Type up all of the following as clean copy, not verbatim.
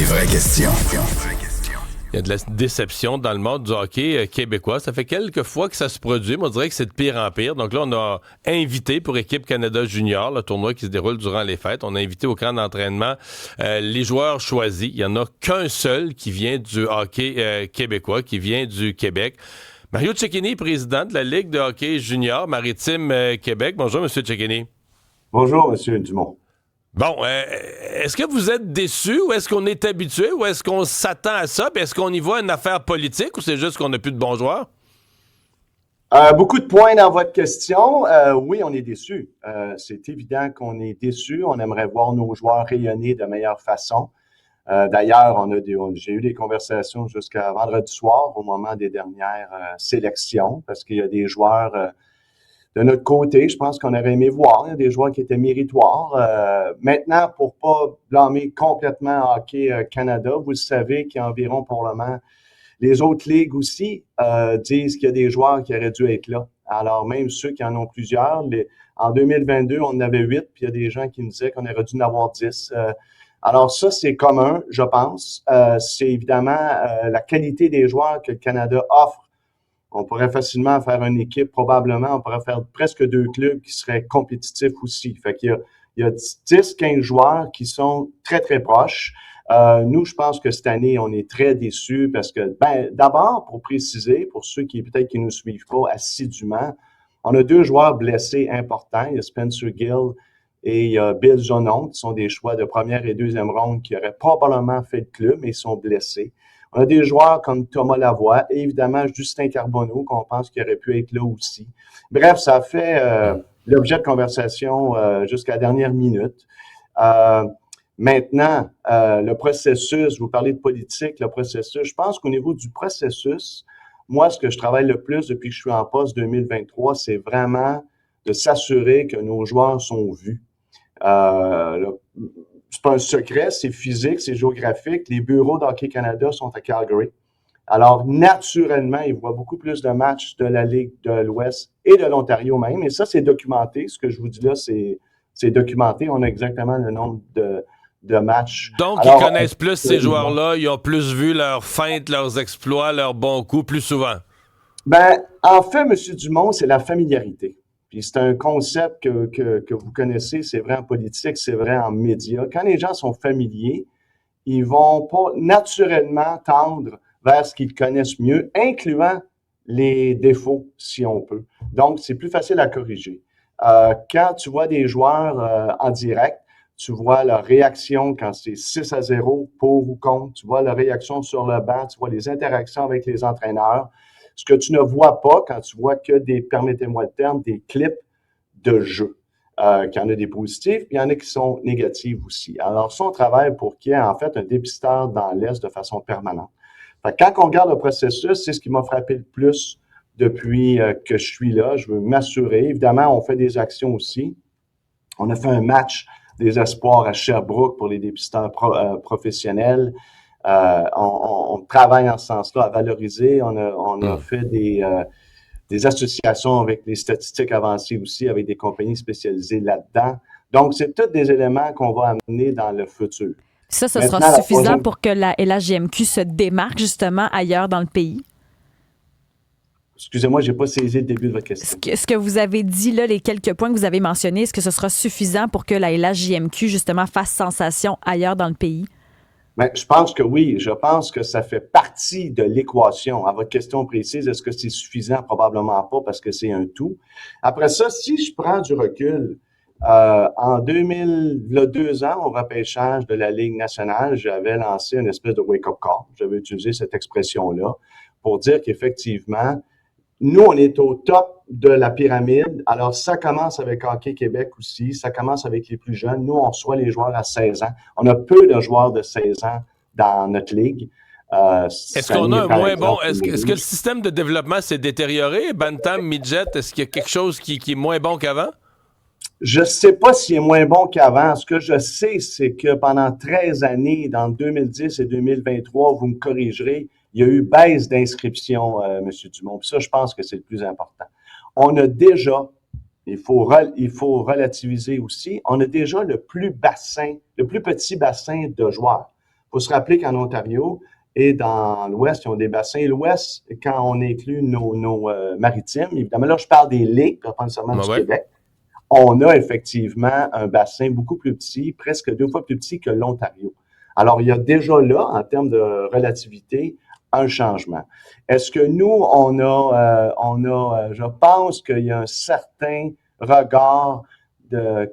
Les vraies questions. Il y a de la déception dans le monde du hockey québécois. Ça fait quelques fois que ça se produit, mais on dirait que c'est de pire en pire. Donc là, on a invité pour Équipe Canada Junior, le tournoi qui se déroule durant les fêtes, on a invité au camp d'entraînement les joueurs choisis. Il n'y en a qu'un seul qui vient du hockey québécois, qui vient du Québec. Mario Cecchini, président de la Ligue de hockey junior maritime Québec. Bonjour, M. Cecchini. Bonjour, M. Dumont. Bon, est-ce que vous êtes déçu ou est-ce qu'on est habitué ou est-ce qu'on s'attend à ça? Puis est-ce qu'on y voit une affaire politique ou c'est juste qu'on n'a plus de bons joueurs? Beaucoup de points dans votre question. Oui, on est déçu. C'est évident qu'on est déçu. On aimerait voir nos joueurs rayonner de meilleure façon. D'ailleurs, j'ai eu des conversations jusqu'à vendredi soir au moment des dernières sélections parce qu'il y a des joueurs de notre côté, je pense qu'on aurait aimé voir. Il y a des joueurs qui étaient méritoires. Maintenant, pour pas blâmer complètement Hockey Canada, vous le savez qu'il y a environ pour le moment, les autres ligues aussi disent qu'il y a des joueurs qui auraient dû être là. Alors, même ceux qui en ont plusieurs, en 2022, on en avait 8, puis il y a des gens qui nous disaient qu'on aurait dû en avoir 10. Alors ça, c'est commun, je pense. C'est évidemment la qualité des joueurs que le Canada offre. On pourrait facilement faire une équipe, probablement, on pourrait faire presque 2 clubs qui seraient compétitifs aussi. Fait qu'il y a 10, 15 joueurs qui sont très, très proches. Nous, je pense que cette année, on est très déçus parce que, d'abord, pour préciser, pour ceux qui peut-être qui nous suivent pas assidûment, on a 2 joueurs blessés importants. Il y a Spencer Gill et il y a Bill Zonon, qui sont des choix de première et deuxième ronde qui auraient probablement fait le club, mais ils sont blessés. On a des joueurs comme Thomas Lavoie et évidemment Justin Carbonneau, qu'on pense qu'il aurait pu être là aussi. Bref, ça a fait l'objet de conversation jusqu'à la dernière minute. Maintenant, le processus, vous parlez de politique, le processus, je pense qu'au niveau du processus, moi, ce que je travaille le plus depuis que je suis en poste 2023, c'est vraiment de s'assurer que nos joueurs sont vus. C'est pas un secret, c'est physique, c'est géographique. Les bureaux d'Hockey Canada sont à Calgary. Alors, naturellement, ils voient beaucoup plus de matchs de la Ligue de l'Ouest et de l'Ontario même. Et ça, c'est documenté. Ce que je vous dis là, c'est documenté. On a exactement le nombre de matchs. Donc, alors, ils connaissent plus ces joueurs-là. Ils ont plus vu leurs feintes, leurs exploits, leurs bons coups plus souvent. En fait, M. Dumont, c'est la familiarité. Puis c'est un concept que vous connaissez, c'est vrai en politique, c'est vrai en médias. Quand les gens sont familiers, ils vont pas naturellement tendre vers ce qu'ils connaissent mieux, incluant les défauts, si on peut. Donc, c'est plus facile à corriger. Quand tu vois des joueurs en direct, tu vois leur réaction quand c'est 6-0, pour ou contre, tu vois leur réaction sur le banc, tu vois les interactions avec les entraîneurs. Ce que tu ne vois pas quand tu vois que permettez-moi le terme, des clips de jeu. Qu'il y en a des positifs, puis il y en a qui sont négatifs aussi. Alors, ça, on travaille pour qu'il y ait en fait un dépisteur dans l'Est de façon permanente. Fait que quand on regarde le processus, c'est ce qui m'a frappé le plus depuis que je suis là. Je veux m'assurer. Évidemment, on fait des actions aussi. On a fait un match des espoirs à Sherbrooke pour les dépisteurs professionnels. On travaille en ce sens-là à valoriser. On a fait des associations avec des statistiques avancées aussi, avec des compagnies spécialisées là-dedans. Donc, c'est tous des éléments qu'on va amener dans le futur. Ça sera suffisant pour que la LHJMQ se démarque justement ailleurs dans le pays? Excusez-moi, j'ai pas saisi le début de votre question. Ce que vous avez dit là, les quelques points que vous avez mentionnés, est-ce que ce sera suffisant pour que la LHJMQ justement fasse sensation ailleurs dans le pays? Je pense que oui. Je pense que ça fait partie de l'équation. À votre question précise, est-ce que c'est suffisant? Probablement pas, parce que c'est un tout. Après ça, si je prends du recul, en 2000, il y a 2 ans, au repêchage de la Ligue nationale, j'avais lancé une espèce de wake-up call. J'avais utilisé cette expression-là pour dire qu'effectivement, nous, on est au top de la pyramide. Alors, ça commence avec Hockey Québec aussi. Ça commence avec les plus jeunes. Nous, on reçoit les joueurs à 16 ans. On a peu de joueurs de 16 ans dans notre ligue. Est-ce qu'on a un moins bon... Est-ce que le système de développement s'est détérioré? Bantam, Midget, est-ce qu'il y a quelque chose qui est moins bon qu'avant? Je sais pas s'il est moins bon qu'avant. Ce que je sais, c'est que pendant 13 années, dans 2010 et 2023, vous me corrigerez, il y a eu baisse d'inscription, M. Dumont. Puis ça, je pense que c'est le plus important. On a déjà, il faut relativiser aussi, on a déjà le plus petit bassin de joueurs. faut se rappeler qu'en Ontario et dans l'Ouest, ils ont des bassins. L'Ouest, quand on inclut nos maritimes, évidemment, là, je parle des ligues, pas nécessairement du Québec, on a effectivement un bassin beaucoup plus petit, presque 2 fois plus petit que l'Ontario. Alors, il y a déjà là, en termes de relativité, un changement. Est-ce que nous, je pense qu'il y a un certain regard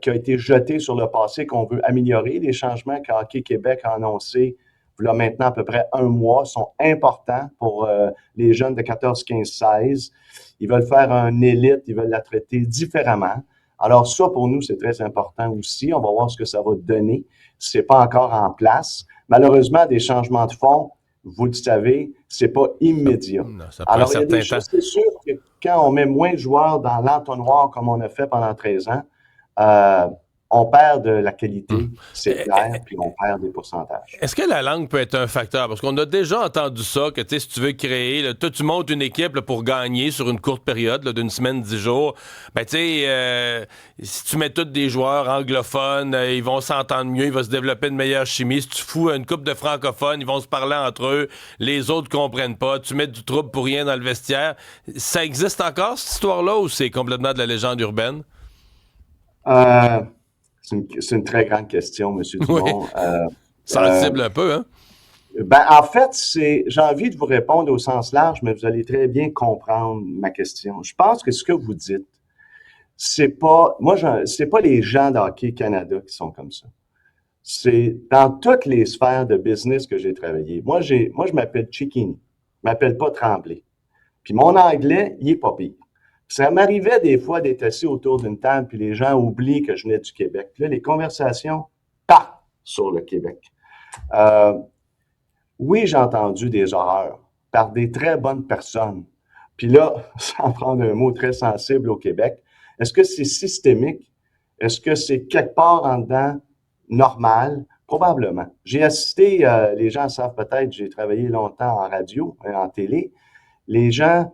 qui a été jeté sur le passé qu'on veut améliorer. Les changements que Hockey Québec a annoncés, là maintenant à peu près 1 mois, sont importants pour les jeunes de 14, 15, 16. Ils veulent faire un élite, ils veulent la traiter différemment. Alors ça, pour nous, c'est très important aussi. On va voir ce que ça va donner. C'est pas encore en place. Malheureusement, des changements de fond, vous le savez, c'est pas immédiat. Non, ça prend Alors, un certain temps. C'est sûr que quand on met moins de joueurs dans l'entonnoir comme on a fait pendant 13 ans, on perd de la qualité, c'est clair, puis on perd des pourcentages. Est-ce que la langue peut être un facteur? Parce qu'on a déjà entendu ça, que si tu veux créer, là, toi, tu montes une équipe là, pour gagner sur une courte période là, d'une semaine, 10 jours. Ben, tu sais, si tu mets tous des joueurs anglophones, ils vont s'entendre mieux, il va se développer une meilleure chimie. Si tu fous une couple de francophones, ils vont se parler entre eux, les autres comprennent pas. Tu mets du trouble pour rien dans le vestiaire. Ça existe encore, cette histoire-là, ou c'est complètement de la légende urbaine? C'est une très grande question, M. Dumont. Oui. Sensible un peu, hein? En fait, j'ai envie de vous répondre au sens large, mais vous allez très bien comprendre ma question. Je pense que ce que vous dites, c'est pas les gens de Hockey Canada qui sont comme ça. C'est dans toutes les sphères de business que j'ai travaillé. Moi, je m'appelle Cicchini. Je m'appelle pas Tremblay. Puis mon anglais, il est pas pire. Ça m'arrivait des fois d'être assis autour d'une table, puis les gens oublient que je venais du Québec. Puis là, les conversations partent sur le Québec. Oui, j'ai entendu des horreurs par des très bonnes personnes. Puis là, sans prendre un mot très sensible au Québec, est-ce que c'est systémique? Est-ce que c'est quelque part en dedans normal? Probablement. J'ai assisté, les gens savent peut-être, j'ai travaillé longtemps en radio et en télé. Les gens...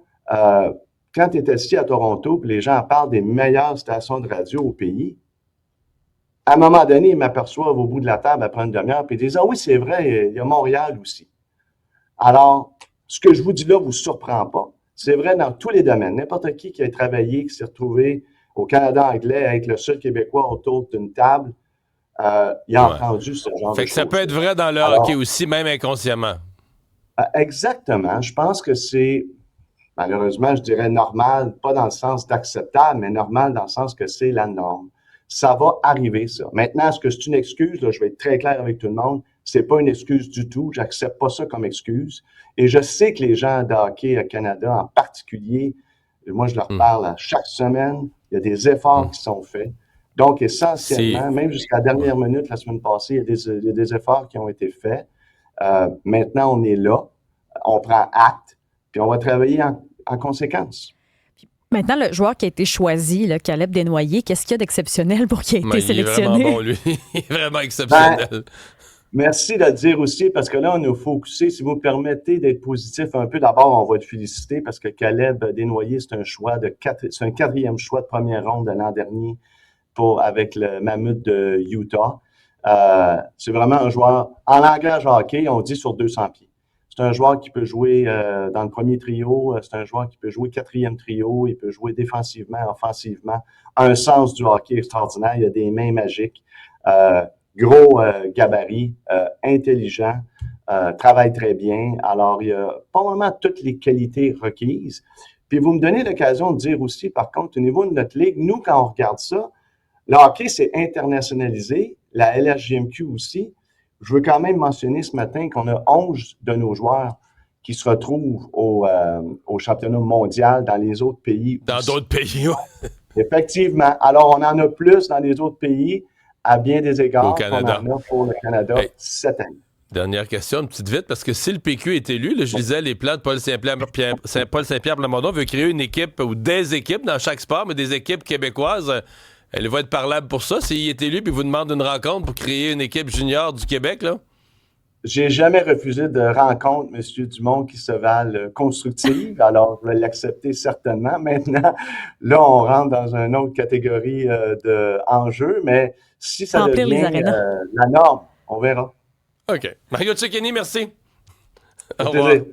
quand tu es assis à Toronto, puis les gens parlent des meilleures stations de radio au pays, à un moment donné, ils m'aperçoivent au bout de la table après une demi-heure, puis ils disent « Ah oui, c'est vrai, il y a Montréal aussi. » Alors, ce que je vous dis là ne vous surprend pas. C'est vrai dans tous les domaines. N'importe qui a travaillé, qui s'est retrouvé au Canada anglais à être le seul Québécois autour d'une table, il a entendu ce genre de choses. Fait que ça peut être vrai dans le hockey aussi, même inconsciemment. Exactement. Je pense que c'est... Malheureusement, je dirais normal, pas dans le sens d'acceptable, mais normal dans le sens que c'est la norme. Ça va arriver, ça. Maintenant, est-ce que c'est une excuse? Là, je vais être très clair avec tout le monde. C'est pas une excuse du tout. J'accepte pas ça comme excuse. Et je sais que les gens de hockey à Canada, en particulier, moi, je leur parle à chaque semaine. Il y a des efforts qui sont faits. Donc, essentiellement, même jusqu'à la dernière minute, la semaine passée, il y a des efforts qui ont été faits. Maintenant, on est là. On prend acte. Puis on va travailler en conséquence. Maintenant, le joueur qui a été choisi, là, Caleb Desnoyers, qu'est-ce qu'il y a d'exceptionnel pour qu'il ait été sélectionné? Il est vraiment bon, lui. Il est vraiment exceptionnel. Merci de le dire aussi, parce que là, on a focusé. Si vous me permettez d'être positif un peu, d'abord, on va te féliciter parce que Caleb Desnoyers, c'est un 4e choix de première ronde de l'an dernier avec le Mammouth de Utah. C'est vraiment un joueur, en langage hockey, on dit sur 200 pieds. C'est un joueur qui peut jouer dans le premier trio, c'est un joueur qui peut jouer 4e trio, il peut jouer défensivement, offensivement, un sens du hockey extraordinaire, il a des mains magiques, gros gabarit, intelligent, travaille très bien. Alors, il y a probablement toutes les qualités requises. Puis vous me donnez l'occasion de dire aussi, par contre, au niveau de notre ligue, nous, quand on regarde ça, le hockey s'est internationalisé, la LHJMQ aussi. Je veux quand même mentionner ce matin qu'on a 11 de nos joueurs qui se retrouvent au championnat mondial dans les autres pays. Dans d'autres pays, oui. Effectivement. Alors, on en a plus dans les autres pays, à bien des égards, qu'on en a pour le Canada cette année. Dernière question, une petite vite, parce que si le PQ est élu, là, je lisais les plans de Paul Saint-Pierre Plamondon veut créer une équipe ou des équipes dans chaque sport, mais des équipes québécoises. Elle va être parlable pour ça s'il est élu puis vous demande une rencontre pour créer une équipe junior du Québec, là? J'ai jamais refusé de rencontre, M. Dumont, qui se valent constructive, alors je vais l'accepter certainement. Maintenant, là, on rentre dans une autre catégorie d'enjeux, mais si ça devient la norme, on verra. OK. Mario Cecchini, merci. Au Au revoir. plaisir.